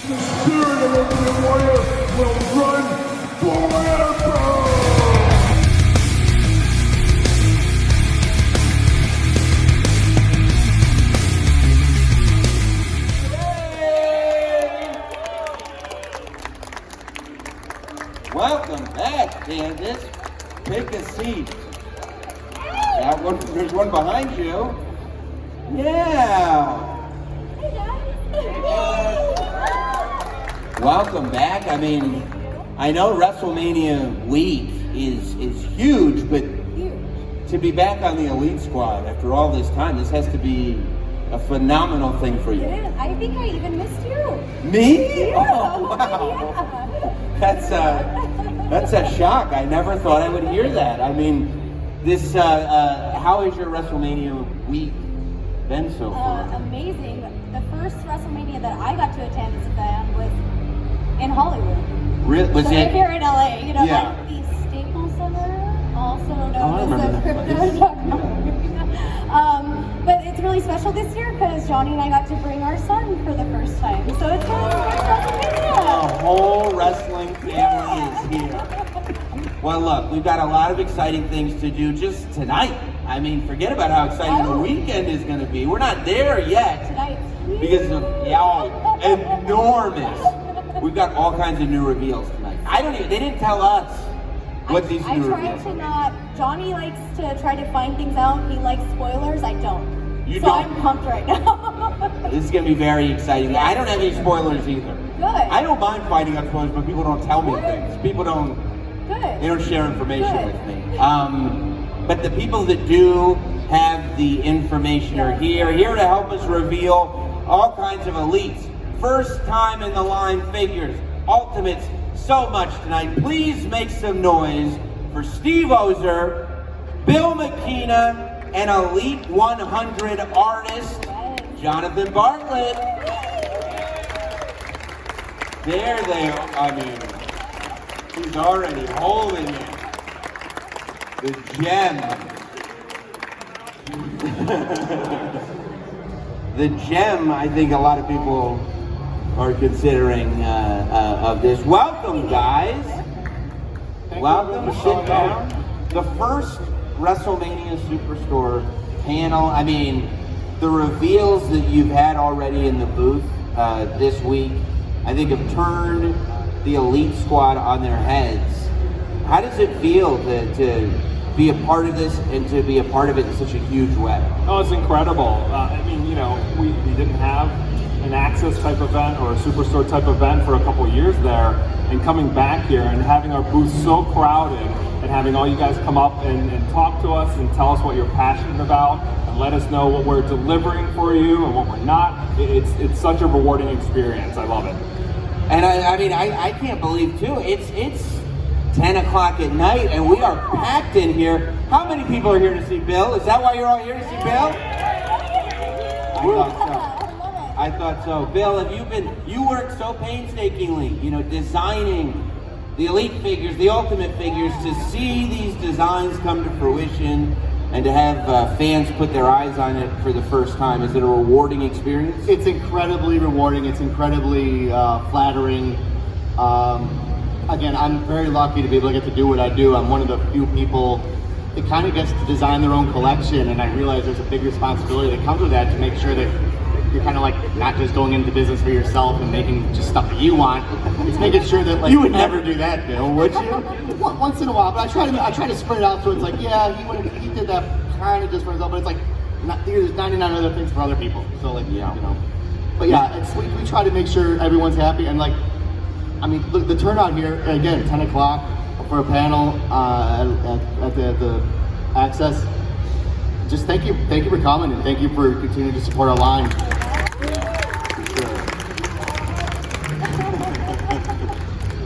The spirit of Ultimate Warrior will run forever! Welcome back, Candace. Take a seat. There's one behind you. Yeah. Welcome back. I mean, I know WrestleMania week is huge, but to be back on the Elite Squad after all this time, this has to be a phenomenal thing for you. It is. I think I even missed you. Me? Yeah. Oh, wow. That's a shock. I never thought I would hear that. I mean, this. How has your WrestleMania week been so far? Amazing. The first WrestleMania that I got to attend as a fan was in Hollywood. Was so it here in LA? You know, yeah. like the Staples Center, also known as the Crypto.com. But it's really special this year because Johnny and I got to bring our son for the first time. So it's WrestleMania. The whole wrestling family is here. Well, look, we've got a lot of exciting things to do just tonight. I mean, forget about how exciting the weekend is going to be. We're not there yet. Tonight's because of enormous. We've got all kinds of new reveals tonight. They didn't tell us what these new reveals are. I try to not. Johnny likes to try to find things out. He likes spoilers. I don't. You so don't? I'm pumped right now. This is going to be very exciting. Yes. I don't have any spoilers either. Good. I don't mind finding out spoilers, but people don't tell me things. People don't. Good. They don't share information Good. with me. But the people that do have the information are here to help us reveal all kinds of elites. First time in the line figures, ultimates, so much tonight. Please make some noise for Steve Ozer, Bill McKenna, and Elite 100 artist, Jonathan Bartlett. There they are. I mean, he's already holding it. The gem. The gem, I think a lot of people are considering of this. Welcome, guys. Welcome, sit down. The first WrestleMania Superstore panel. I mean, the reveals that you've had already in the booth this week, I think have turned the Elite Squad on their heads. How does it feel to be a part of this and to be a part of it in such a huge way? Oh, it's incredible. I mean, you know, we didn't have an Access type event or a Superstore type event for a couple of years there, and coming back here and having our booth so crowded and having all you guys come up and talk to us and tell us what you're passionate about and let us know what we're delivering for you and what we're not. It's such a rewarding experience. I love it. And I mean, I can't believe too, it's 10 o'clock at night and we are packed in here. How many people are here to see Bill? Is that why you're all here to see Bill? I thought so. Bill, you worked so painstakingly, you know, designing the Elite figures, the Ultimate figures, to see these designs come to fruition and to have fans put their eyes on it for the first time. Is it a rewarding experience? It's incredibly rewarding. It's incredibly flattering. Again, I'm very lucky to be able to get to do what I do. I'm one of the few people that kind of gets to design their own collection, and I realize there's a big responsibility that comes with that to make sure that you're kind of like not just going into business for yourself and making just stuff that you want. It's making sure that like you would never do that, Bill, would you? Once in a while, but I try to spread it out so it's like, yeah, he did that kind of just for himself, but it's like there's 99 other things for other people. So like, yeah, you know. But yeah, we try to make sure everyone's happy, and like, I mean, look, the turnout here again, 10 o'clock for a panel at the Access. Just thank you for coming, and thank you for continuing to support our line.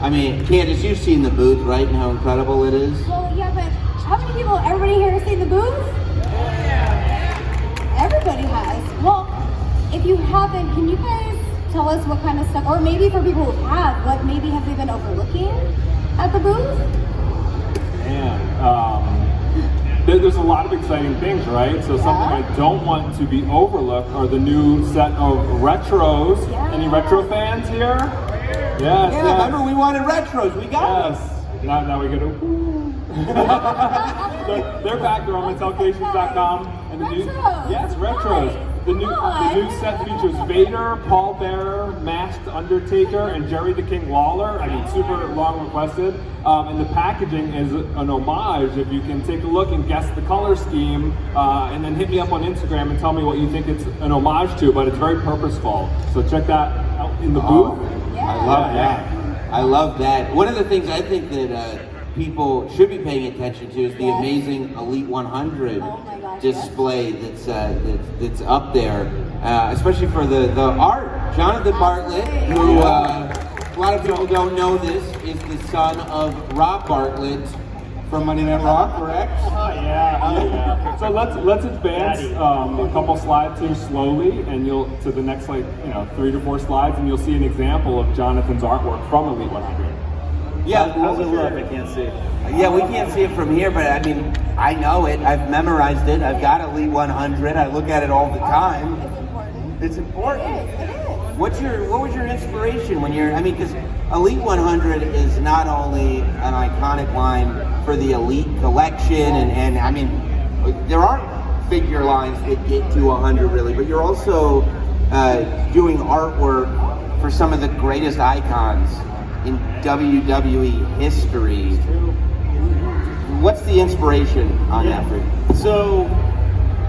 I mean, Candace, you've seen the booth, right, and how incredible it is? Well, yeah, but how many people, everybody here has seen the booth? Yeah. Everybody has. Well, if you haven't, can you guys tell us what kind of stuff, or maybe for people who have, what maybe have they been overlooking at the booth? Man, there's a lot of exciting things, right? So something I don't want to be overlooked are the new set of retros. Yeah. Any retro fans here? Yes. Yeah, remember we wanted retros. We got Yes. Now we get a woo. They're back. They're on MattelCreations.com. And the new, Retros. yes, retros. The new set features Vader, Paul Bearer, Masked Undertaker, and Jerry the King Lawler. I mean, super long requested. And the packaging is an homage. If you can take a look and guess the color scheme, and then hit me up on Instagram and tell me what you think it's an homage to. But it's very purposeful. So check that out in the booth. I love that. I love that. One of the things I think that people should be paying attention to is the amazing Elite 100 display that's up there, especially for the art. Jonathan Bartlett, who a lot of people don't know this, is the son of Rob Bartlett from Monday Night Raw, correct? Yeah. So let's advance a couple slides here slowly, and you'll to the next 3 to 4 slides, and you'll see an example of Jonathan's artwork from Elite 100. Yeah. How's it look? I can't see. Yeah, we can't see it from here, but I mean, I know it. I've memorized it. I've got Elite 100. I look at it all the time. It's important. It's important. It is. What was your inspiration when you're? I mean, because Elite 100 is not only an iconic line for the Elite collection, and I mean, there aren't figure lines that get to 100 really, but you're also doing artwork for some of the greatest icons in WWE history. What's the inspiration on that for you? So,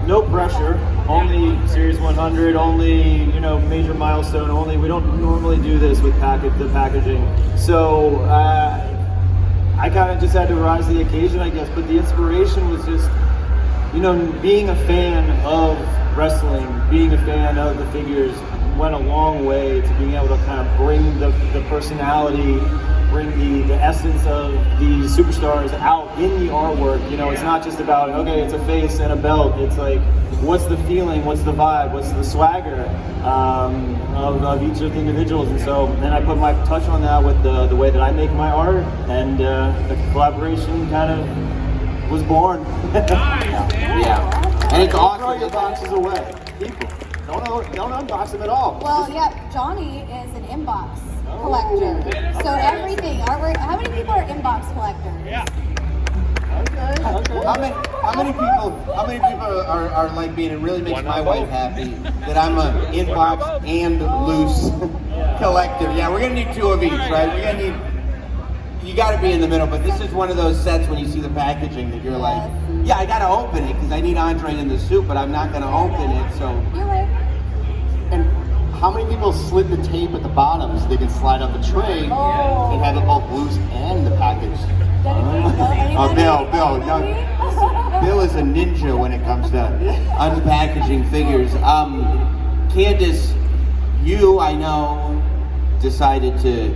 no pressure. Only Series 100. Only major milestone. Only we don't normally do this with the packaging. So I kind of just had to rise to the occasion, I guess. But the inspiration was just being a fan of wrestling, being a fan of the figures went a long way to being able to kind of bring the personality, bring the essence of these superstars out in the artwork. It's not just about, okay, it's a face and a belt. It's like, what's the feeling, what's the vibe, what's the swagger of each of the individuals. And so then I put my touch on that with the way that I make my art, and the collaboration kind of was born. Yeah. And it's awesome. Throw your boxes away. People, don't unbox them at all. Well, yeah, Johnny is an inbox collector. So everything, artwork. How many people are inbox collectors? Okay. How many people are like me, and it really makes my wife happy that I'm an inbox and loose collector. Yeah, we're gonna need 2 of each, right? You gotta be in the middle, but this is one of those sets when you see the packaging that you're like, yeah, I gotta open it because I need Andre in the suit, but I'm not gonna open it, so. You're right. And how many people slid the tape at the bottom so they can slide up the tray and have it both loose and the package? Bill is a ninja when it comes to unpackaging figures. Candace, you, I know, decided to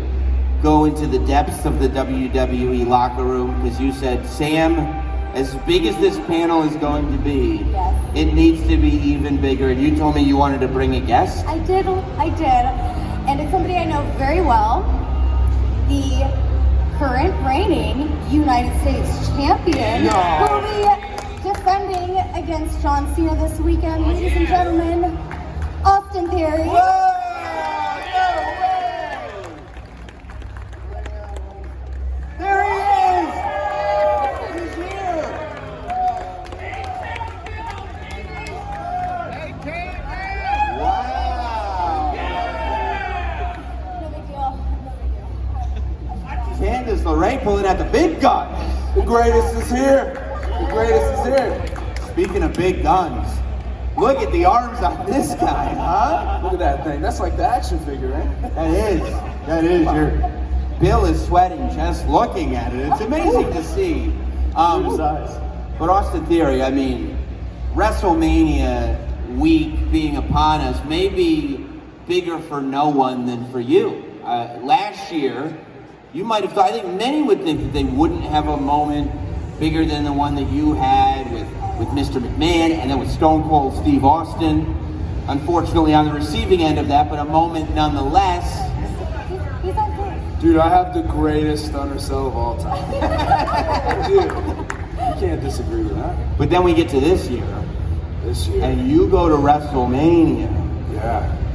go into the depths of the WWE locker room because you said, Sam, as big as this panel is going to be, it needs to be even bigger. And you told me you wanted to bring a guest? I did. And it's somebody I know very well. The current reigning United States champion will be defending against John Cena this weekend. Ladies and gentlemen, Austin Theory. There he is! He's here! Wow! No big deal. Candace LeRae pulling out the big gun. The greatest is here. The greatest is here. Speaking of big guns, look at the arms on this guy, huh? Look at that thing. That's like the action figure, right? That is. Bill is sweating just looking at it. It's amazing to see. But Austin Theory, I mean, WrestleMania week being upon us may be bigger for no one than for you. Last year, you might have thought, I think many would think that they wouldn't have a moment bigger than the one that you had with Mr. McMahon and then with Stone Cold Steve Austin. Unfortunately on the receiving end of that, but a moment nonetheless. He's on good. Dude, I have the greatest stunner cell of all time. I do. You can't disagree with that. But then we get to this year, and you go to WrestleMania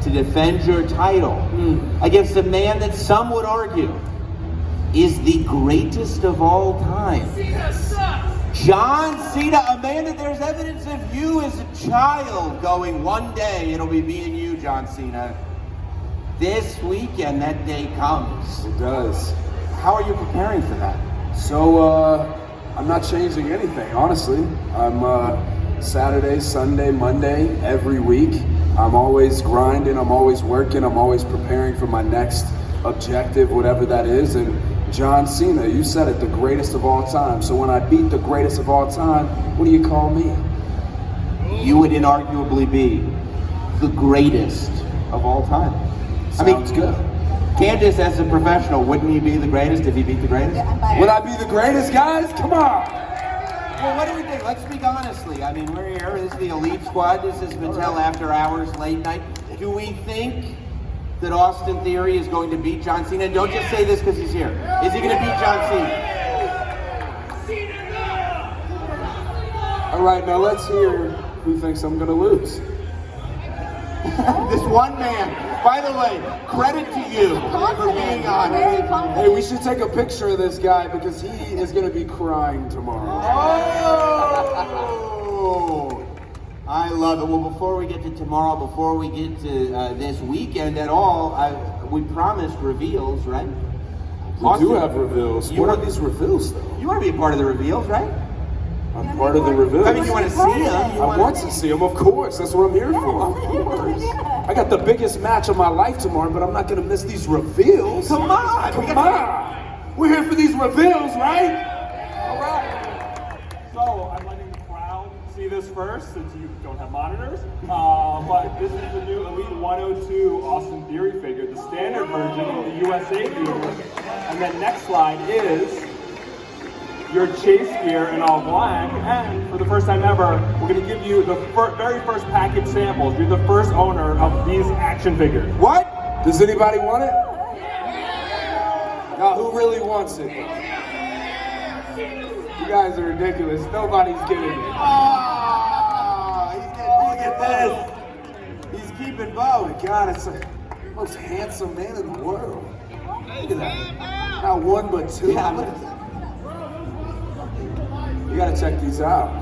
to defend your title against a man that some would argue is the greatest of all time. John Cena, a man that there's evidence of you as a child going, one day it'll be me and you, John Cena. This weekend, that day comes. It does. How are you preparing for that? So, I'm not changing anything, honestly. I'm Saturday, Sunday, Monday, every week. I'm always grinding, I'm always working, I'm always preparing for my next objective, whatever that is. And John Cena, you said it, the greatest of all time. So when I beat the greatest of all time, what do you call me? You would inarguably be the greatest of all time. Sounds good. Candace, as a professional, wouldn't he be the greatest if he beat the greatest? Would I be the greatest, guys? Come on! Well, what do we think? Let's speak honestly. I mean, we're here. This is the Elite Squad. This is Mattel After Hours Late Night. Do we think that Austin Theory is going to beat John Cena? And don't just say this because he's here. Is he going to beat John Cena? All right, now let's hear who thinks I'm going to lose. This one man. By the way, credit to you for being on. Very confident. Hey, we should take a picture of this guy because he is going to be crying tomorrow. Oh! I love it. Well, before we get to tomorrow, before we get to this weekend at all, we promised reveals, right? We do have reveals. What are these reveals, though? You want to be a part of the reveals, right? I'm part of the reveals. I mean, you want to see them. I want to see them, of course. That's what I'm here for. Of course. I got the biggest match of my life tomorrow, but I'm not going to miss these reveals. Come on. Come on. We're here for these reveals, right? All right. So I'm letting the crowd see this first, since you don't have monitors. But this is the new Elite 102 Austin Theory figure, the standard version of the USA theater. And then next slide is your chase gear in all black, and for the first time ever, we're going to give you the very first package samples. You're the first owner of these action figures. What? Does anybody want it? Now, who really wants it? You guys are ridiculous. Nobody's getting it. Oh, look at this. He's keeping both. Oh my God, it's the most handsome man in the world. Look at that. Not one, but two. You gotta check these out.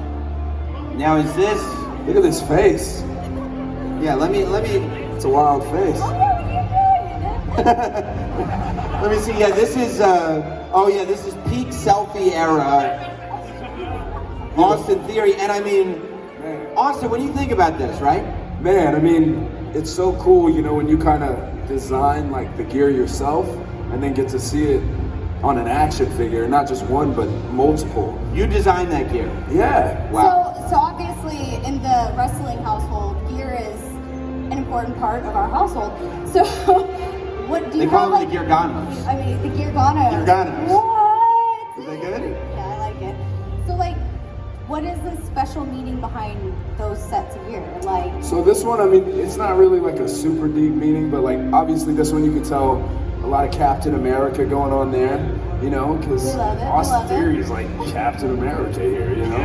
Now is this? Look at this face. Yeah, let me. It's a wild face. Let me see. Yeah, this is. This is peak selfie era Austin Theory, and I mean, Austin. When you think about this, right? Man, I mean, it's so cool, you know, when you kind of design like the gear yourself, and then get to see it on an action figure, not just one, but multiple. You designed that gear. Yeah. Wow. So obviously in the wrestling household, gear is an important part of our household. So what do you They call have, them the gear ganos. I mean, the gear ganos. Gear ganos. What? Is that good? Yeah, I like it. So like, what is the special meaning behind those sets of gear? Like, So this one, I mean, it's not really like a super deep meaning, but like obviously this one you can tell a lot of Captain America going on there, you know, because We love it, we Austin love it. Theory is like Captain America here, you know.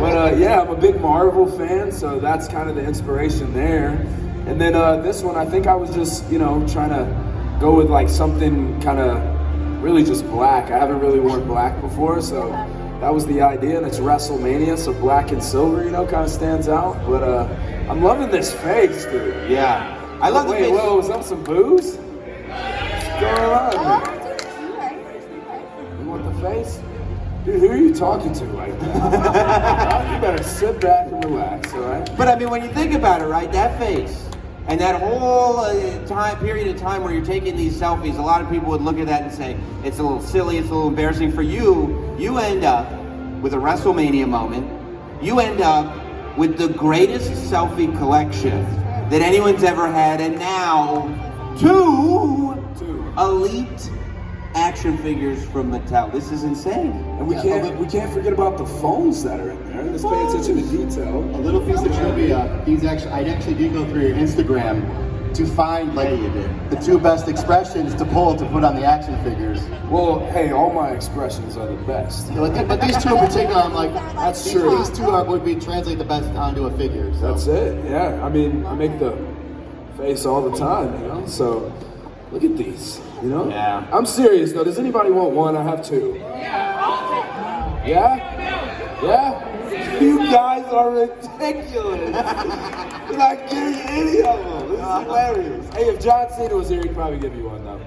But yeah, I'm a big Marvel fan, so that's kind of the inspiration there. And then this one, I think I was just, you know, trying to go with like something kind of really just black. I haven't really worn black before, so that was the idea, and it's WrestleMania, so black and silver, you know, kind of stands out. But I'm loving this face, dude. Yeah. I love the Wait, face. whoa, is that some booze? What's going on oh, here? you're right. You want the face? Dude, who are you talking to like that? You better sit back and relax, all right? But I mean, when you think about it, right, that face and that whole period of time where you're taking these selfies, a lot of people would look at that and say, it's a little silly, it's a little embarrassing. For you, you end up with a WrestleMania moment. You end up with the greatest selfie collection that anyone's ever had, and now two elite action figures from Mattel. This is insane. And we can't forget about the phones that are in there. Let's pay attention to detail. A little piece of trivia. I'd actually did go through your Instagram to find like the two best expressions to pull to put on the action figures. Well, hey, all my expressions are the best. But these two in particular, I'm like, That's these, true. These two would be translate the best onto a figure. So. That's it. Yeah. I mean, I make the face all the time, you know. So look at these. You know. Yeah. I'm serious though. Does anybody want one? I have two. Yeah. Yeah. You guys are ridiculous. You're not getting any of them. This is hilarious. Hey, if John Cena was here, he'd probably give you one though.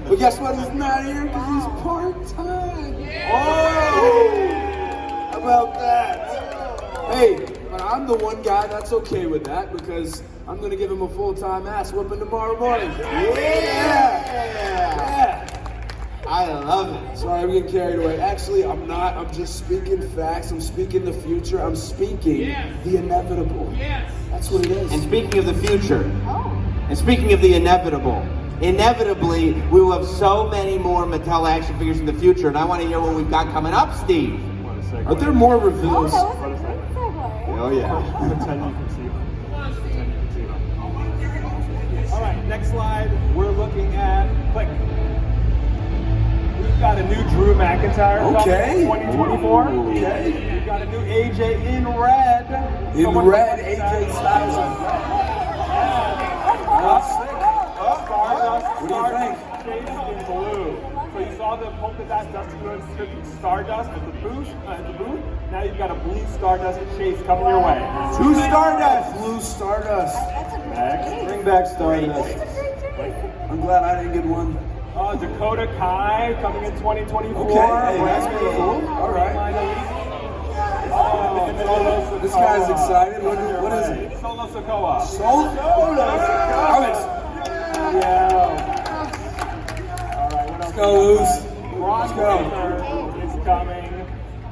But guess what? He's not here because he's part-time. Oh! How about that? Hey, but I'm the one guy that's okay with that because I'm gonna give him a full-time ass whooping tomorrow morning. Yeah! I love it. Sorry, I'm getting carried away. Actually, I'm not. I'm just speaking facts. I'm speaking the future. I'm speaking the inevitable. Yes. That's what it is. And speaking of the future, Oh. and speaking of the inevitable, inevitably, we will have so many more Mattel action figures in the future, and I want to hear what we've got coming up, Steve. What a segue. Are there more Oh, reveals? that was a great segue. Oh, yeah. Pretend you can see them. Pretend you can see them. All right, next slide. We're looking at click. We've got a new Drew McIntyre Okay. coming in 2024. Okay. We've got a new AJ in red. In Someone red, from AJ Styles in red. Stardust. What do you think? Shades in blue. So you saw the polka dot Dusty Rhodes tribute Stardust at the booth. Now you've got a blue Stardust chase coming your way. Two Stardust. Blue Stardust. That's a great Next. chase. Bring back Stardust. That's a great chase. I'm glad I didn't get one. Dakota Kai coming in 2024. Okay, hey, that's pretty cool. All right. This guy's excited. What is it? Solo Sokoa. Solo. Yeah. All right, what else? Let's go, Oos. Braun Let's go. Breaker is coming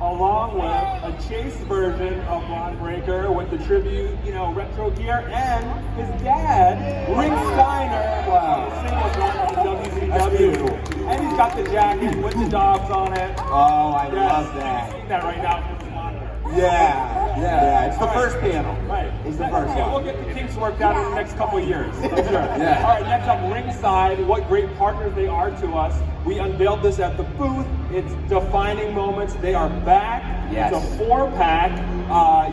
along with a chase version of Braun Breaker with the tribute, retro gear, and his dad, Rick Steiner. Wow. Singles run on WCW. That's beautiful. And he's got the jacket with the dogs on it. Oh, I Yes, love You're that. seeing that right now from the monitor. Yeah. It's the first panel. Right. It's the first We'll one. get the kinks worked out in the next couple of years. I'm sure. Yeah. All right, next up, ringside. What great partners they are to us. We unveiled this at the booth. It's defining moments. They are back. Yes. It's a 4-pack.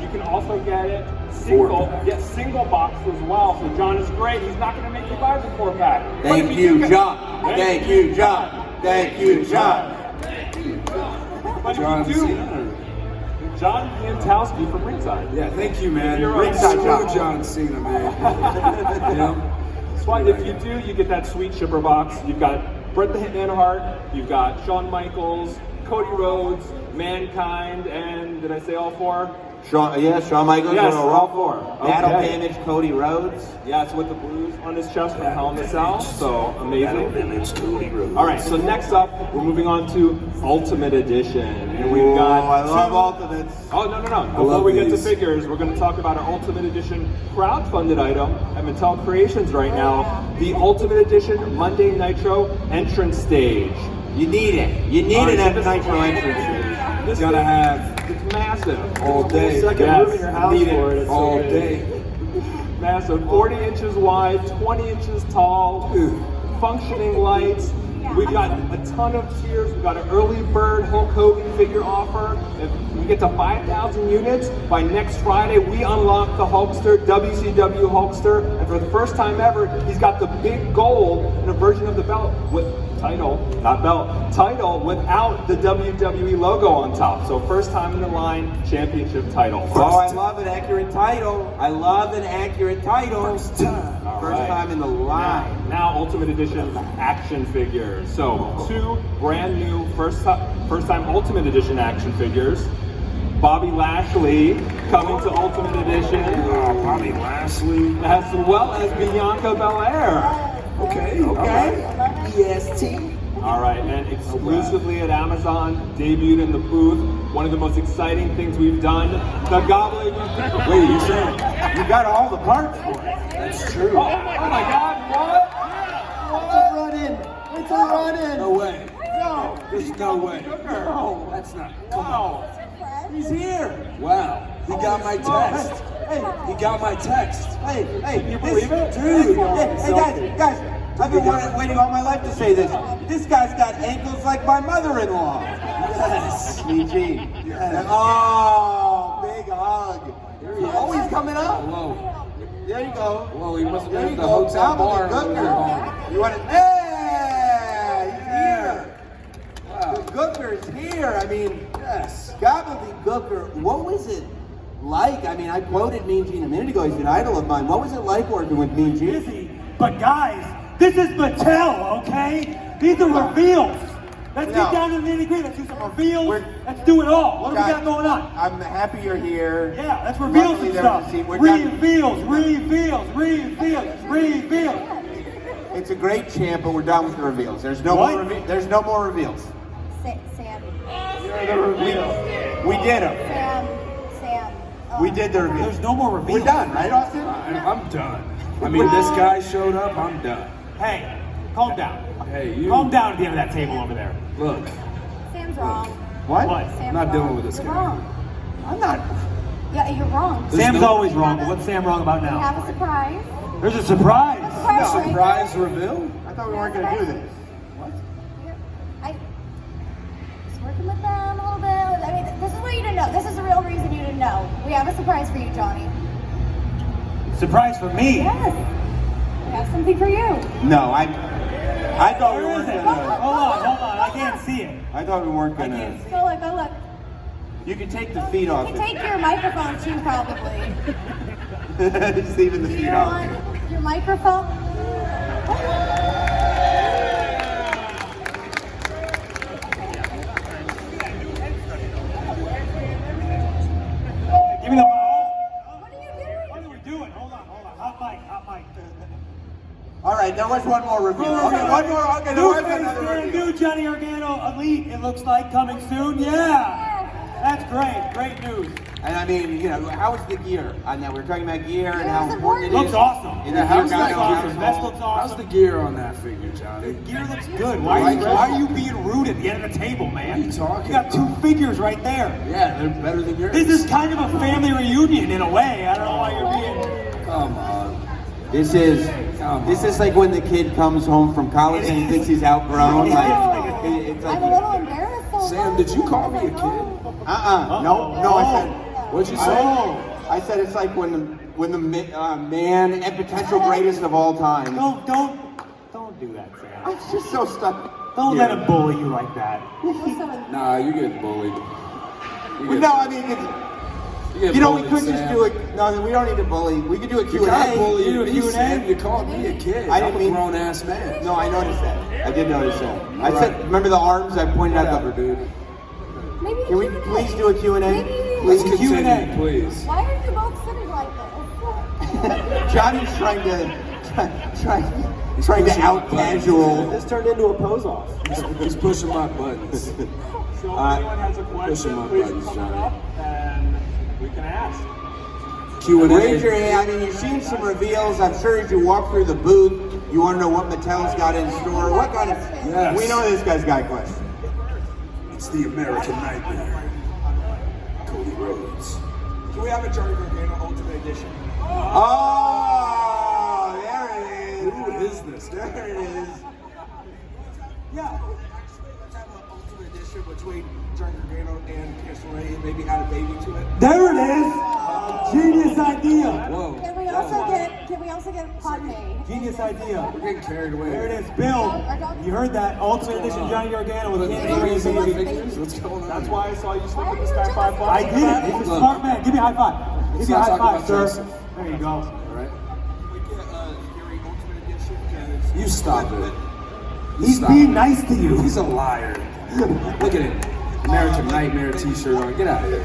You can also get it single. Get single box as well. So John is great. He's not going to make you buy the 4-pack. Thank you, John. Thank you, John. Thank you, John. But John if you do, Cena. John Piantowski from ringside. Yeah, thank you, man. You're ringside, Screw John. John Cena, man. You know? But if you do, you get that sweet shipper box. You've got Bret the Hitman Hart, you've got Shawn Michaels, Cody Rhodes, Mankind, and did I say all 4? Shawn Michaels. Yes, on a all roll. 4. Battle Okay. Damage, Cody Rhodes. Yeah, it's with the blues on his chest from Hell in a Cell, so amazing. Damage, Cody Rhodes. All right, so next up, we're moving on to Ultimate Edition, and we've got. I love two- Ultimates. Oh, no. Before love we get to these. figures, we're going to talk about our Ultimate Edition crowdfunded item at Mattel Creations right now. The Ultimate Edition Monday Nitro entrance stage. You need it. You need All it right, at the so this- Nitro entrance. This Gotta thing, have it's massive. all day. Second Yes. room in your house Need for it. it It's all so big. day. Massive, 40 inches wide, 20 inches tall, functioning lights. We've got a ton of tiers. We've got an early bird Hulk Hogan figure offer. If we get to 5,000 units, by next Friday, we unlock the Hulkster, WCW Hulkster. And for the first time ever, he's got the big gold in a version of the belt with title without the WWE logo on top. So first time in the line, championship title. Oh, I love an accurate title. First right. time in the line. Now Ultimate Edition action figures. So 2 brand new first time Ultimate Edition action figures. Bobby Lashley coming to Ultimate Edition, Bobby Lashley. as well as Bianca Belair. Okay. All right. EST. All right, and exclusively at Amazon, debuted in the booth. One of the most exciting things we've done. The gobbledygook. Wait, you said You got all the parts for it. that's true. Oh my God! What? It's a run-in. No way. No. There's no way. No, That's not. wow. Fresh. He's here. Wow. He got my text. Hey, He got my text. hey, Can you believe it? Dude. Hey, guys, I've been waiting all my life to say this. This guy's got ankles like my mother-in-law. Yes. PG. Oh, big hug. Oh, he's coming up. Whoa. There you go. Whoa, he must have There been you at the go. hotel bar. Gooker. You want to? Hey, he's here. Wow. The Gooker's here. I mean, Yes. Gooker. What was it like? I mean, I quoted Mean Gene a minute ago. He's an idol of mine. What was it like working with Mean Gene? Busy. But guys, this is Mattel, okay? These are reveals. Let's No. get down to the nitty-gritty. Let's do some reveals. We're- Let's do it all. What do we Guys, got going on? I'm happy you're here. Yeah, let's reveal Luckily, some there stuff. was a scene. We're done. Reveals. It's a great champ, but we're done with the reveals. There's no What? more. There's no more reveals. Sam. We did them. Sam. We did the reveals. There's no more reveals. We're done, right, Austin? I'm done. I mean, this guy showed up, I'm done. Hey, calm down. Hey, you. Calm down at the end of that table over there. Look, Sam's wrong. What? What? Sam's I'm not wrong. dealing with this You're guy. wrong. I'm not. Yeah, you're wrong. Sam's no- always wrong, but what's Sam wrong about We now? have a surprise. There's a surprise. surprise reveal? I thought we weren't gonna do this. I was working with them a little bit. I mean, this is what you didn't know. This is the real reason you didn't know. We have a surprise for you, Johnny. Surprise for me. Yes. We have something for you. No, I thought we Where weren't is it? gonna. Hold on. I can't see it. I thought we weren't gonna. can't see Go look, go look. You can take the feet You off. can take your microphone too, probably. Just leaving the feet You're off. on your microphone. Give me the ball. What are you doing? What are we doing? Hold on. Hot mic. All right, there was one more reveal. Okay, one more. Okay, there New was face, another brand reveal. new Johnny Gargano Elite. It looks like coming soon. Yeah. That's great. Great news. And I mean, you know, how is the gear on that? We're talking about gear and Gear how is important it Looks is. awesome. And Yeah, the how's gear that got gear? awesome. Vest looks How's awesome. the gear on that figure, Johnny? Gear looks good. Why are you being rude at the end of the table, man? What are you talking You got two about? figures right there. Yeah, they're better than yours. This is kind of a family reunion in a way. I don't know why you're being. Come on. This is like when the kid comes home from college and he thinks he's outgrown. Like it's I'm a like little embarrassed. so Sam, much. did you call me a kid? no, I said. What'd you say? I said it's like when the man and potential greatest of all time. Don't do that, Sam. I'm just so stuck. Don't here. let him bully you like that. Nah, you get bullied. No, I mean, you know, we could just do it. No, we don't need to bully. We could do a You Q&A. got bullied You do a me, Q&A. Sam. You called me a kid. I didn't I'm a mean- grown ass man. No, I noticed that. I did notice that. I Right. said, remember the arms? I pointed out Whatever, the. dude. Maybe Can we please do a Q&A? Maybe. Please Q&A. continue, please. Why are you both sitting like this? Johnny's trying to pushing out my buttons. casual. This turned into a pose off. He's pushing my buttons. So if anyone has a pushing my question, please buttons, come Johnny. up and we can ask. Q&A. Raise your hand. I mean, you've seen some reveals. I'm sure as you walk through the booth, you want to know what Mattel's got in store. What kind of? Yes. We know this guy's got questions. It's the American Nightmare. Cody Rhodes. Can we have a Johnny Gargano Ultimate Edition? Oh, there it is. Who is this guy? There it is. Yeah. Let's have an Ultimate Edition between Johnny Gargano and Peterson and maybe add a baby to it. There it is. Genius idea. Whoa. Can we also get Padme? Genius idea. We're getting carried away. There it is. Bill, you heard that. Ultimate Edition Johnny Gargano with Look, Candy these Green are Baby. figures. What's going on? That's why I saw you slip Why in are the you Sky jealous? 5 box. I did it. He's a smart man. Give me a high five. Give me a not high talking five, about sir. Joseph. There you go. All right. We get Fury Ultimate Edition because You stop it. He's Stop being it. nice to you. He's a liar. Look at him. American Nightmare t-shirt on. Get out of here.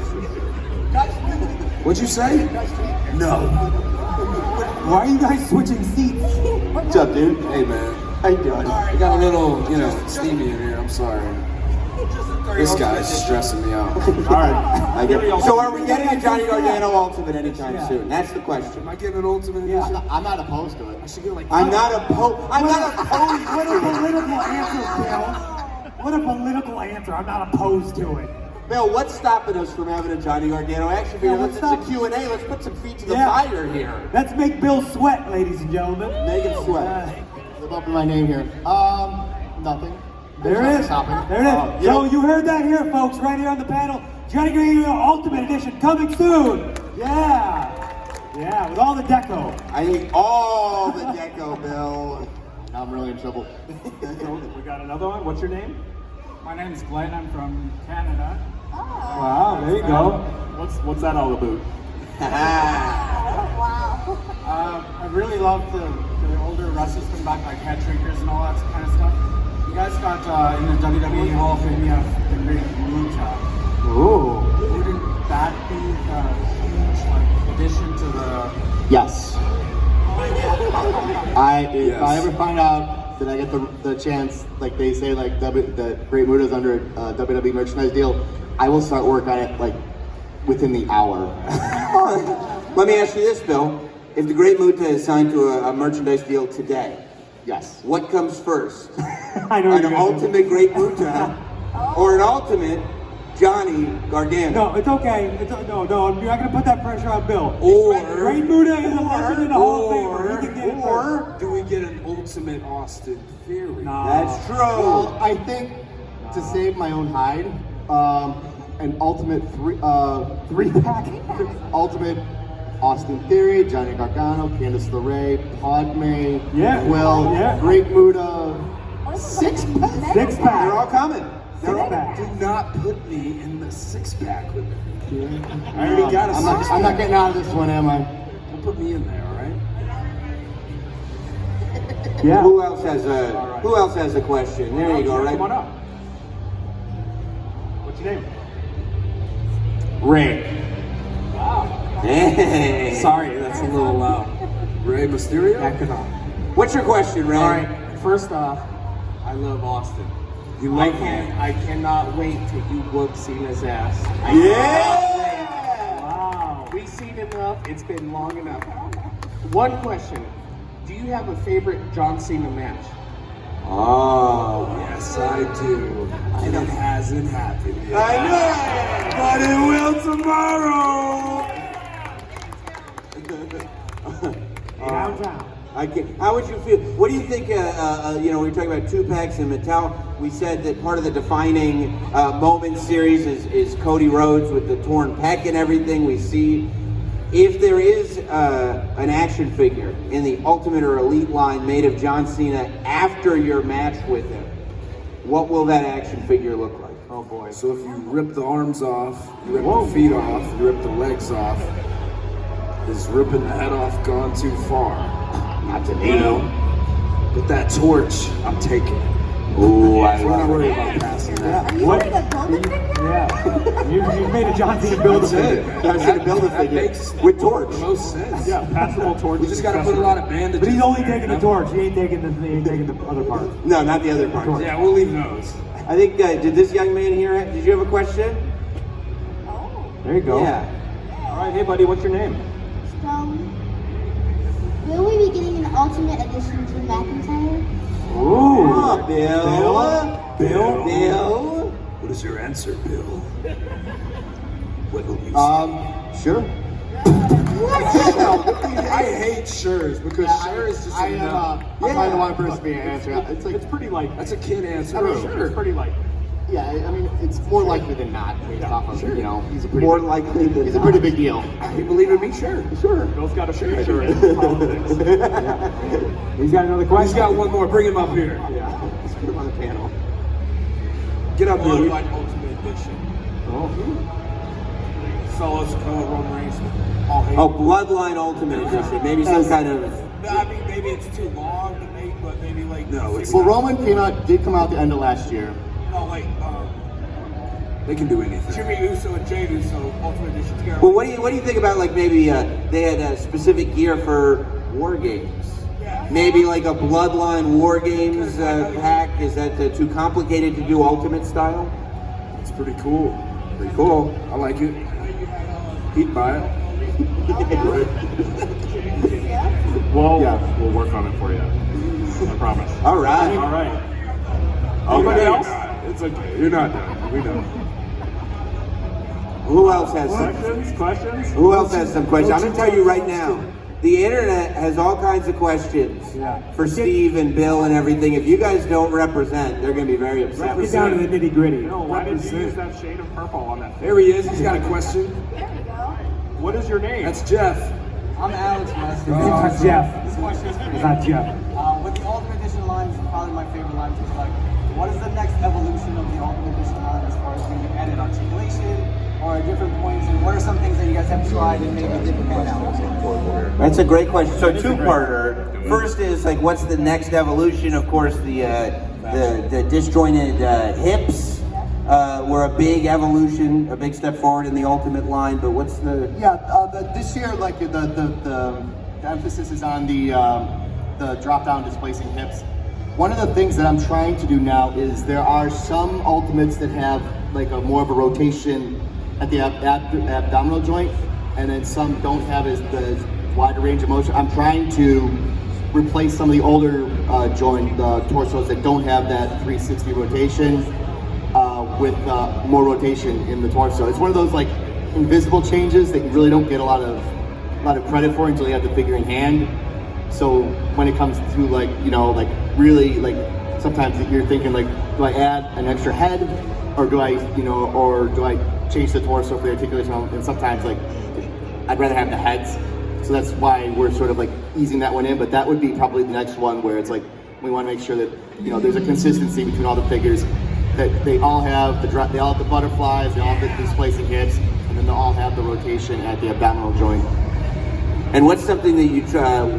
What'd you say? No. Why are you guys switching seats? What's up, dude? Hey, man. How you doing? We got a little, steamy in here. I'm sorry. This guy's stressing me out. All right. I get it. So are we getting a Johnny Gargano Ultimate anytime soon? That's the question. Am I getting an Ultimate Edition? I'm not opposed to it. I should get like. I'm not opposed. I'm not opposed. What a political answer, Bill. What a political answer. I'm not opposed to it. Bill, what's stopping us from having a Johnny Gargano action figure? what's It's a Q&A. Let's put some feet to the Yeah. fire here. Let's make Bill sweat, ladies and gentlemen. Make him sweat. Live up in my name here. Nothing. There it is. Stopping. There it is. So you heard that here, folks, right here on the panel. Johnny Gargano Ultimate Edition coming soon. Yeah. Yeah, with all the deco. I need all the deco, Bill. Now I'm really in trouble. We got another one. What's your name? My name is Glenn. I'm from Canada. Wow, there you go. What's that all about? Wow. I really love the older wrestlers come back, like head shrinkers and all that kind of stuff. You guys got in the WWE Hall of Fame, you have the great Lucha. Ooh. Wouldn't that be a huge addition to the? Yes. If I ever find out that I get the chance, like they say, like the Great Muda's under a WWE merchandise deal, I will start work on it like within the hour. Let me ask you this, Bill. If the Great Muta is signed to a merchandise deal today, Yes. what comes first? I know An you're gonna- ultimate Great Muta or an ultimate Johnny Gargano? No, it's okay. No, you're not going to put that pressure on Bill. Or, Great Muda is a legend in the Hall of Famer. He can get it or first. do we get an ultimate Austin Theory? No. that's true. Well, I think to save my own hide, an ultimate three-pack, ultimate Austin Theory, Johnny Gargano, Candice LeRae, Padme, Yeah. Will, Yeah. Great Muda, six-pack. Six They're pack. all coming. They're all pack. Do not put me in the six-pack with me. I already got a I'm not getting out of this one, am I? Don't put me in there, all right? Yeah. Who else has a question? There you go, right? Come on up. What's your name? Ray. Hey. Sorry, that's a little loud. Rey Mysterio? What's your question, Ray? All right. First off, I love Austin. I cannot wait till you whoop Cena's ass. Yeah! Wow. We've seen enough. It's been long enough. One question: do you have a favorite John Cena match? Oh, Yes, I do. And it hasn't happened yet. I know. But it will tomorrow. Downtown. How would you feel? What do you think? We were talking about 2-packs and Mattel. We said that part of the defining moment series is Cody Rhodes with the torn pec and everything. We see if there is an action figure in the Ultimate or Elite line made of John Cena after your match with him, what will that action figure look like? Oh boy. So if you rip the arms off, you rip the feet off, you rip the legs off, is ripping the head off gone too far? Not to me. You know? But that torch, I'm taking it. Ooh, I We're not love worried it. about passing that. Are you What? ready to build a figure? Yeah. You've made a John Cena build a That's it. figure. John Cena build a That figure makes with torch. the most sense. Yeah, passable torch. We just got to put a lot of bandages. But he's only in there, taking the you know? torch. He ain't taking the other part. No, not the other part. Yeah, we'll leave those. I think, did this young man here, did you have a question? Oh. There you go. Yeah. All right, hey buddy, what's your name? Will we be getting an Ultimate Edition to McIntyre? Ooh. Oh, Bill. Bill. What is your answer, Bill? What will you say? Sure. I hate shures because sure is just I am. I'm probably the one person being answered. It's like It's pretty likely. that's a kid answer. I mean, It's pretty likely. yeah. I mean, it's more likely than not based off of he's a pretty More big, likely than he's a not. pretty big deal. You believe in me? Sure. Bill's got a future in politics. He's got another He's question. got one more. Bring him up here. Yeah, let's put him on the panel. Get up here. Bloodline Ultimate Edition. Solo's Code, Roman Reigns. All hate. Oh, Bloodline Ultimate Edition. Maybe some kind of. I mean, maybe it's too long to make, but maybe like No, it's Well, Roman did come out the end of last year. They can do anything. Jimmy Uso and Jey Uso Ultimate Edition together. Well, what do you think about like maybe they had specific gear for War Games? Maybe like a Bloodline War Games pack. Is that too complicated to do Ultimate style? It's pretty cool. Pretty cool. I like it. He'd buy it. Well, we'll work on it for you. I promise. All right. All right. Oh, Anybody else? It's okay. You're not done. We know. Who else has some? Questions? Who else has some questions? I'm gonna tell you right now. The internet has all kinds of questions for Steve and Bill and everything. If you guys don't represent, they're going to be very upset. Get down to the nitty gritty. No, why did you use that shade of purple on that? There he is. He's got a question. There we go. What is your name? That's Jeff. I'm Alex West. It's not Jeff. This question is for It's you. not Jeff. With the Ultimate Edition line, is probably my favorite line. Just like, what is the next evolution of the Ultimate Edition line as far as maybe added articulation or different points? And what are some things that you guys have tried and maybe didn't pan out? That's a great question. So two-parter. First is like, what's the next evolution? Of course, the disjointed hips were a big evolution, a big step forward in the Ultimate line. But what's the? Yeah, this year, like the emphasis is on the drop-down displacing hips. One of the things that I'm trying to do now is there are some Ultimates that have like a more of a rotation at the abdominal joint, and then some don't have as the wider range of motion. I'm trying to replace some of the older torsos that don't have that 360 rotation with more rotation in the torso. It's one of those like invisible changes that you really don't get a lot of credit for until you have the figure in hand. So when it comes to like, you know, like really like sometimes you're thinking like, do I add an extra head or do I, you know, or do I change the torso for the articulation? And sometimes like I'd rather have the heads. So that's why we're sort of like easing that one in, but that would be probably the next one where it's like, we want to make sure that, you know, there's a consistency between all the figures, that they all have the butterflies, they all have the displacing hips, and then they all have the rotation at the abdominal joint. And what's something that you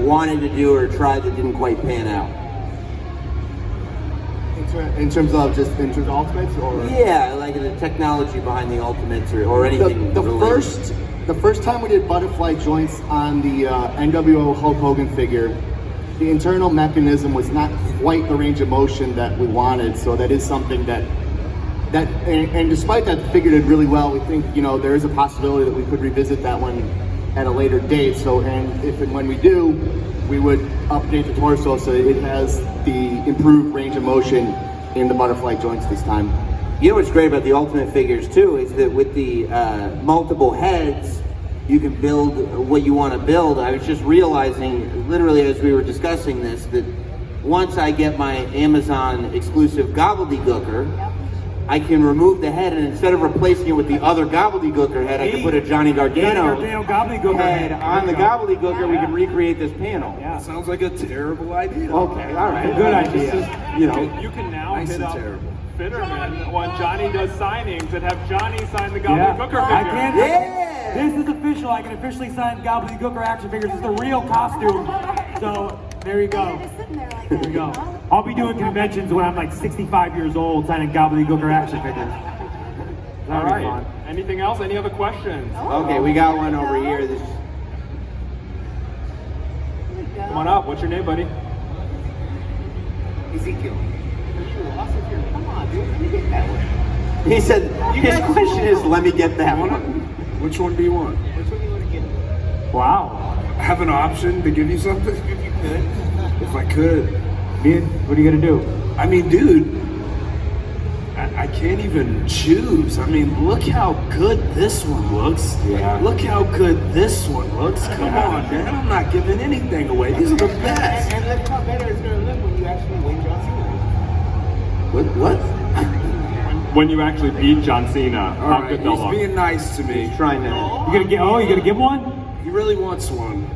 wanted to do or tried that didn't quite pan out? In terms of Ultimates, or Yeah, like the technology behind the Ultimates or anything. The first time we did butterfly joints on the NWO Hulk Hogan figure, the internal mechanism was not quite the range of motion that we wanted. So that is something and despite that, the figure did really well. We think, you know, there is a possibility that we could revisit that one at a later date. So, and if and when we do, we would update the torso so it has the improved range of motion in the butterfly joints this time. You know what's great about the Ultimate figures too is that with the multiple heads, you can build what you want to build. I was just realizing, literally as we were discussing this, that once I get my Amazon exclusive gobbledygooker, I can remove the head, and instead of replacing it with the other gobbledygooker head, I can put a Johnny Gargano gobbledygooker head on the gobbledygooker. We can recreate this panel. Yeah. Sounds like a terrible idea. Okay, all right. Good idea. You know, You can now Nice hit and up terrible. Fitterman when Johnny does signings and have Johnny sign the gobbledygooker figure. I can't. Yeah. This is official. I can officially sign gobbledygooker action figures. This is the real costume. So there you go. Just sitting there like There that, you go. you know? I'll be doing conventions when I'm like 65 years old, signing gobbledygooker action figures. All That'll be right. fun. Anything else? Any other questions? Okay, we got one over here. This. Here we go. Come on up. What's your name, buddy? Ezekiel. Come on, dude. Let me get that one. He said his question is, "Let me get that one." Which one do you want? Wow. I have an option to give you something? If you could. If I could. What are you gonna do? I mean, dude, I can't even choose. I mean, look how good this one looks. Yeah. Look how good this one looks. Come on, man. I'm not giving anything away. These are the best. And look how better it's going to look when you actually win John Cena. What? When you actually beat John Cena, All how right, good they'll he's look. being nice to me. Trying to. You gonna give one? He really wants one.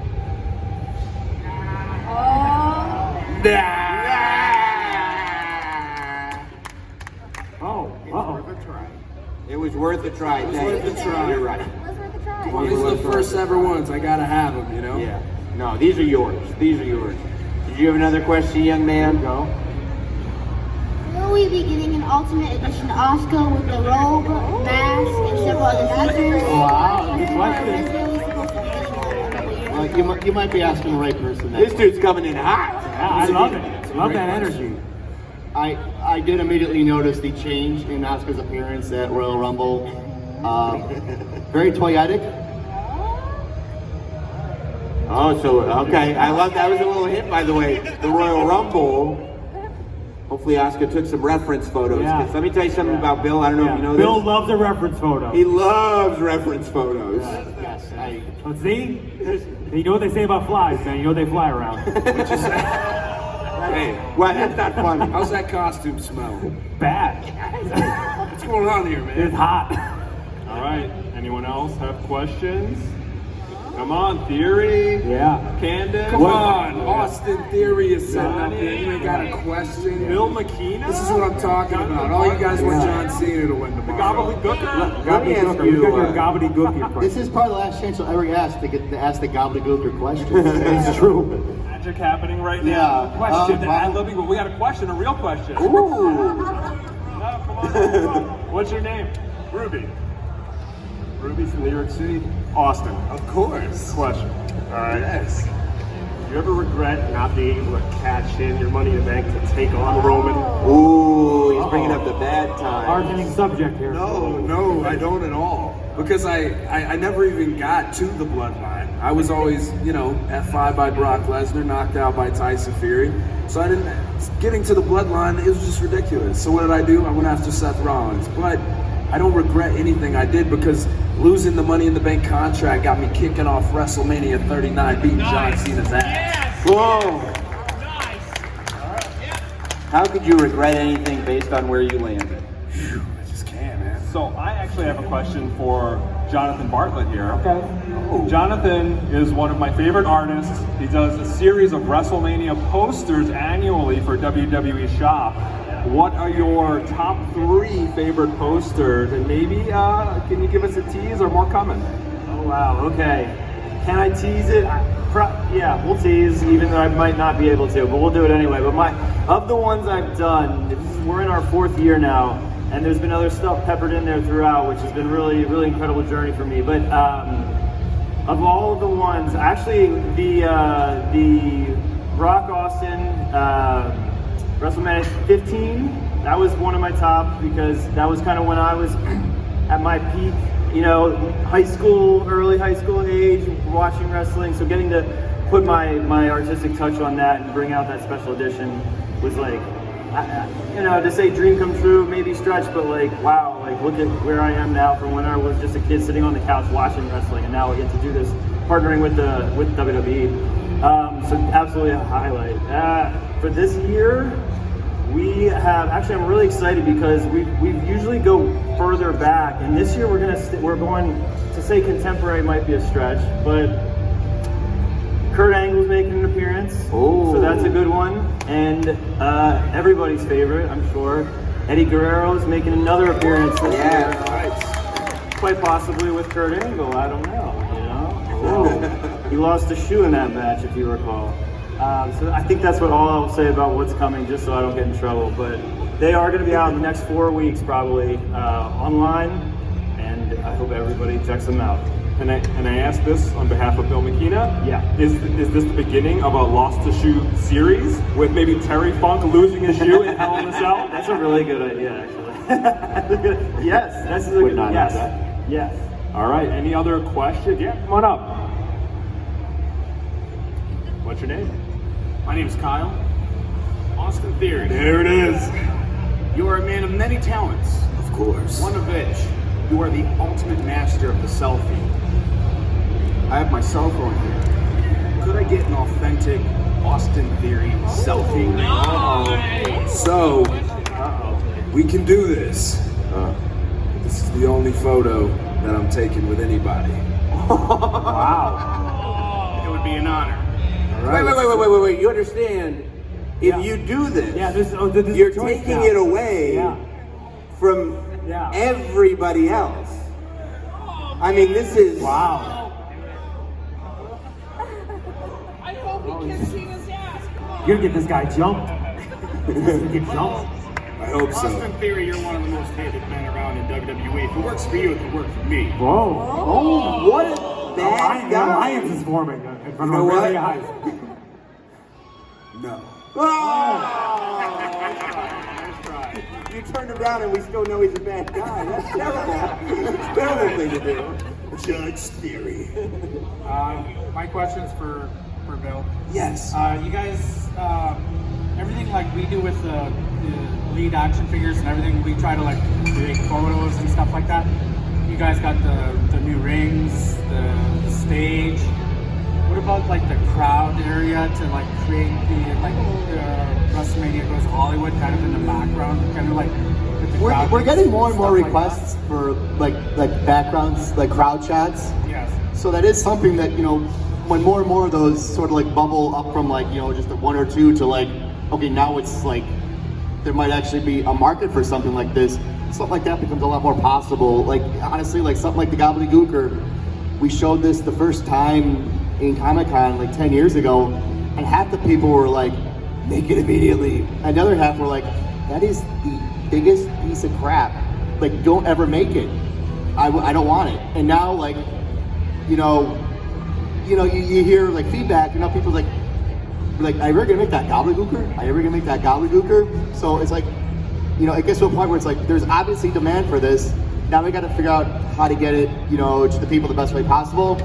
Oh. Uh-oh. It was worth a try. Thank worth you. a try. You're right. Let's worth a try. Well, these are the first ever ones. I gotta have them, you know? Yeah. No, these are yours. These are yours. Did you have another question, young man? Go. Will we be getting an Ultimate Edition Oscar with the robe, mask, and several other features? Wow, good question. You might be asking the right person. This dude's coming in hot. Yeah, I love it. Love that energy. I did immediately notice the change in Asuka's appearance at Royal Rumble. Very toyetic. Oh, so okay. I love that. Was a little hint, by the way. The Royal Rumble. Hopefully Oscar took some reference photos. Yeah. 'Cause let me tell you something about Bill. I don't know if you know Bill this. loves a reference photo. He loves reference photos. Yes. Let's see. You know what they say about flies, man. You know they fly around. Hey, Well, that's not funny. how's that costume smell? Bad. What's going on here, man? It's hot. All right. Anyone else have questions? Come on, Theory. Yeah. Candid. Come on, Austin Theory is sitting up here. You ain't got a question. Bill McKenna. This is what I'm talking about. All you guys want John Cena to win tomorrow. Gobbledygooker. Let me ask You got you. your gobbledygooker This question. is probably the last chance you'll ever ask to ask the gobbledygooker question. It's true. Magic happening right Yeah. now. Question. Bob- Ad-libbing, but we got a question, a real question. Ooh. No, come on. What's your name? Ruby. Ruby's from New York City. Austin. Of course. Question. All right. Yes. You ever regret not being able to cash in your Money in the Bank to take on Roman? Ooh, he's bringing up the bad times. Hard-hitting subject here. No, I don't at all. Because I never even got to the bloodline. I was always, F5 by Brock Lesnar, knocked out by Tyson Fury. So getting to the bloodline, it was just ridiculous. So what did I do? I went after Seth Rollins. But I don't regret anything I did because losing the Money in the Bank contract got me kicking off WrestleMania 39, beating John Cena's ass. Whoa. How could you regret anything based on where you landed? I just can't, man. So I actually have a question for Jonathan Bartlett here. Okay. Jonathan is one of my favorite artists. He does a series of WrestleMania posters annually for WWE Shop. What are your top 3 favorite posters? And maybe, can you give us a tease or more coming? Oh wow, okay. Can I tease it? Yeah, we'll tease, even though I might not be able to, but we'll do it anyway. But of the ones I've done, we're in our 4th year now, and there's been other stuff peppered in there throughout, which has been really, really incredible journey for me. But of all of the ones, actually the Rock Austin WrestleMania 15, that was one of my top because that was kind of when I was at my peak, early high school age, watching wrestling. So getting to put my artistic touch on that and bring out that special edition was like, to say dream come true, maybe stretch, but wow, look at where I am now from when I was just a kid sitting on the couch watching wrestling, and now I get to do this, partnering with WWE. So absolutely a highlight. For this year, we have, actually I'm really excited because we usually go further back, and this year we're going to say contemporary might be a stretch, but Kurt Angle's making an appearance, so that's a good one, and everybody's favorite, I'm sure, Eddie Guerrero's making another appearance this year, quite possibly with Kurt Angle, I don't know, he lost a shoe in that match if you recall. So I think that's all I'll say about what's coming, just so I don't get in trouble. But they are going to be out in the next 4 weeks, probably online, and I hope everybody checks them out. And I ask this on behalf of Bill McKenna. Yeah. Is this the beginning of a Lost to Shoe series with maybe Terry Funk losing his shoe in Hell in a Cell? That's a really good idea, actually. Yes, that's a good one. Yes. All right. Any other questions? Yeah, come on up. What's your name? My name is Kyle. Austin Theory. There it is. You are a man of many talents. Of course. One of which, you are the ultimate master of the selfie. I have my cell phone here. Could I get an authentic Austin Theory selfie? So, we can do this. This is the only photo that I'm taking with anybody. Wow. It would be an honor. All right. Wait. You understand? If you do this, this you're taking it away from everybody else. I mean, this is... Wow. I hope he can see his ass. You're gonna get this guy jumped. Get jumped. I hope so. Austin Theory, you're one of the most hated men around in WWE. If it works for you, it can work for me. Whoa. Oh, what a bad guy. Alliance is forming in front of our very eyes. No. You turned him down and we still know he's a bad guy. That's terrible. That's a terrible thing to do. Judge Theory. My question's for Bill. Yes. You guys, everything like we do with the lead action figures and everything, we try to like create photos and stuff like that. You guys got the new rings, the stage. What about like the crowd area to like create the WrestleMania Goes Hollywood kind of in the background, kind of like with the crowd? We're getting more and more stuff requests for like backgrounds, like crowd shots. Yes. So that is something that, you know, when more and more of those sort of like bubble up from like, you know, just a one or two to like, okay, now it's like there might actually be a market for something like this. Something like that becomes a lot more possible. Like honestly, like something like the Gobbledygooker, we showed this the first time in Comic-Con like 10 years ago, and half the people were like, make it immediately. And the other half were like, that is the biggest piece of crap. Like, don't ever make it. I don't want it. And now, like, you hear like feedback, people's like, are you ever gonna make that Gobbledygooker? Are you ever gonna make that Gobbledygooker? So it's like, it gets to a point where it's like, there's obviously demand for this. Now we got to figure out how to get it, to the people the best way possible.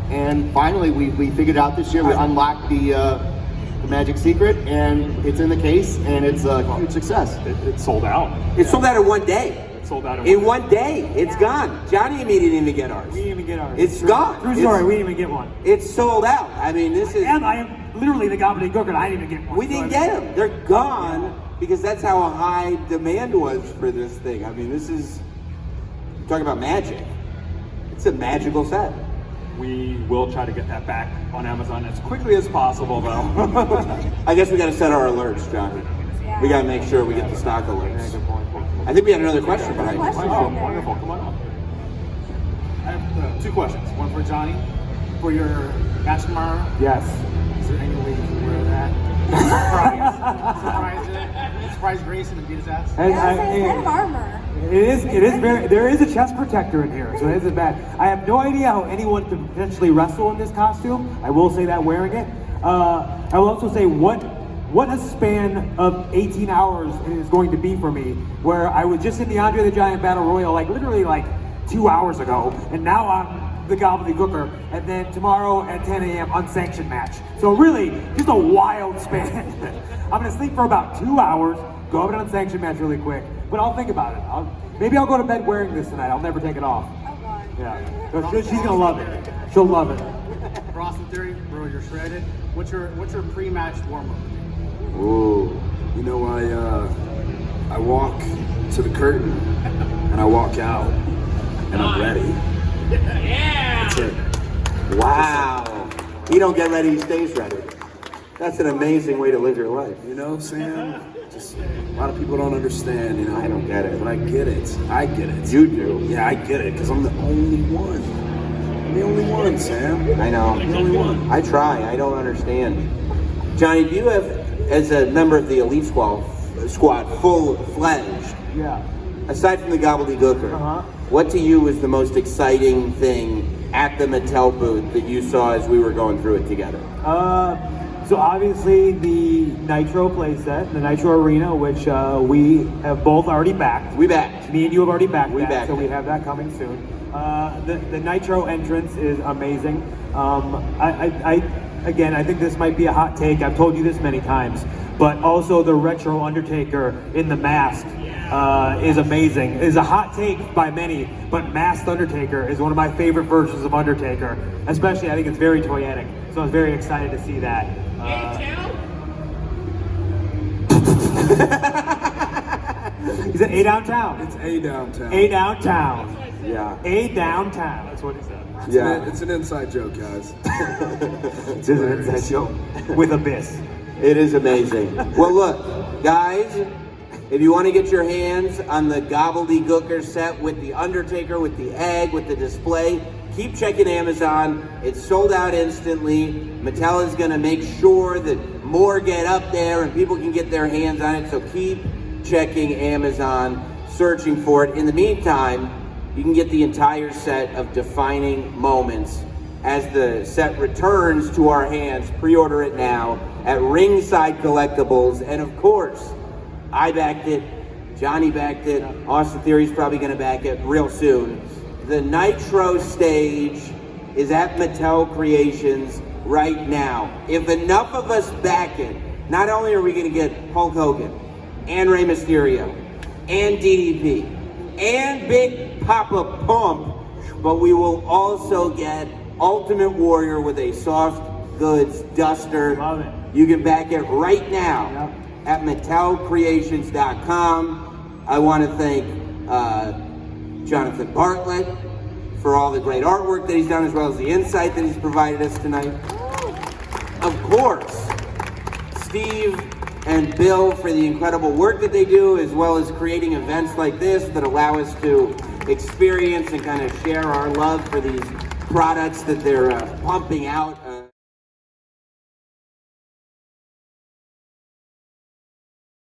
And finally, we figured out this year, we unlocked the magic secret, and it's in the case, and it's a huge success. It's sold out. It's sold out in one day. Sold out in one day. It's gone. Johnny and me didn't even get ours. We didn't even get ours. It's gone. True story. We didn't even get one. It's sold out. I mean, this is. And I am literally the Gobbledygooker, and I didn't even get one. We didn't get them. They're gone because that's how high demand was for this thing. I mean, this is talking about magic. It's a magical set. We will try to get that back on Amazon as quickly as possible, though. I guess we got to set our alerts, Johnny. We got to make sure we get the stock alerts. I think we had another question behind you. Oh, wonderful. Come on up. I have two questions. One for Johnny. For your match tomorrow. Yes. Is there any way you can wear that? Surprise Grayson and beat his ass? It's kind of armor. It is very, there is a chest protector in here, so it isn't bad. I have no idea how anyone could potentially wrestle in this costume. I will say that wearing it. I will also say what a span of 18 hours it is going to be for me, where I was just in the Andre the Giant Battle Royal literally 2 hours ago, and now I'm the Gobbledygooker, and then tomorrow at 10 a.m. unsanctioned match. So really, just a wild span. I'm gonna sleep for about 2 hours, go have an unsanctioned match really quick, but I'll think about it. Maybe I'll go to bed wearing this tonight. I'll never take it off. Oh God. Yeah, but she's gonna love it. She'll love it. Austin Theory, bro, you're shredded. What's your pre-match warm-up? Ooh, I walk to the curtain and I walk out and I'm ready. Yeah. That's it. Wow. He don't get ready, he stays ready. That's an amazing way to live your life. Sam, just a lot of people don't understand, I don't get it. But I get it. I get it. You do. Yeah, I get it, because I'm the only one. I'm the only one, Sam. I know. I'm the only one. I try. I don't understand. Johnny, do you have, as a member of the Elite Squad, full-fledged, aside from the Gobbledygooker, what to you was the most exciting thing at the Mattel booth that you saw as we were going through it together? So obviously the Nitro playset, the Nitro Arena, which we have both already backed. We backed. Me and you have already backed We that, backed so we it. have that coming soon. The Nitro entrance is amazing. Again, I think this might be a hot take. I've told you this many times, but also the retro Undertaker in the mask is amazing. It is a hot take by many, but masked Undertaker is one of my favorite versions of Undertaker. Especially, I think it's very toyetic. So I was very excited to see that. Is it A downtown? It's A downtown. A downtown. Yeah. A downtown. That's what he said. It's an inside joke, guys. It's an inside joke with Abyss. It is amazing. Well, look, guys, if you want to get your hands on the Gobbledygooker set with the Undertaker, with the egg, with the display, keep checking Amazon. It's sold out instantly. Mattel is going to make sure that more get up there and people can get their hands on it. So keep checking Amazon, searching for it. In the meantime, you can get the entire set of defining moments as the set returns to our hands. Pre-order it now at Ringside Collectibles. And of course, I backed it, Johnny backed it, Austin Theory's probably gonna back it real soon. The Nitro stage is at Mattel Creations right now. If enough of us back it, not only are we gonna get Hulk Hogan, and Rey Mysterio, and DDP, and Big Papa Pump, but we will also get Ultimate Warrior with a soft goods duster. Love it. You can back it right now at MattelCreations.com. I want to thank Jonathan Bartlett for all the great artwork that he's done, as well as the insight that he's provided us tonight. Of course, Steve and Bill for the incredible work that they do, as well as creating events like this that allow us to experience and kind of share our love for these products that they're pumping out.